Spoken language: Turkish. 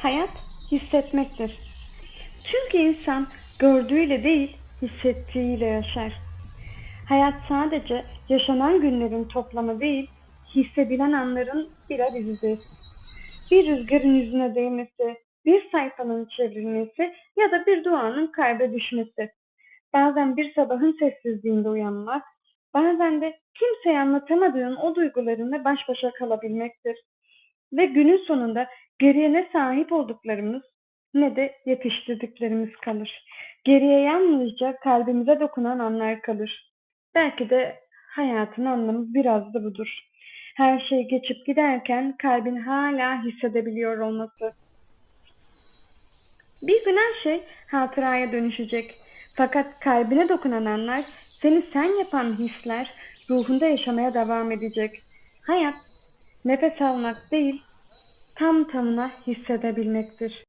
Hayat hissetmektir. Çünkü insan gördüğüyle değil, hissettiğiyle yaşar. Hayat sadece yaşanan günlerin toplamı değil, hissedilen anların birer izidir. Bir rüzgarın yüzüne değmesi, bir sayfanın çevrilmesi ya da bir duanın kalbe düşmesi. Bazen bir sabahın sessizliğinde uyanmak, bazen de kimseye anlatamadığın o duygularınla baş başa kalabilmektir. Ve günün sonunda geriye ne sahip olduklarımız ne de yetiştirdiklerimiz kalır. Geriye yalnızca kalbimize dokunan anlar kalır. Belki de hayatın anlamı biraz da budur. Her şey geçip giderken kalbin hala hissedebiliyor olması. Bir gün her şey hatıraya dönüşecek. Fakat kalbine dokunan anlar, seni sen yapan hisler ruhunda yaşamaya devam edecek. Hayat nefes almak değil, tam tamına hissedebilmektir.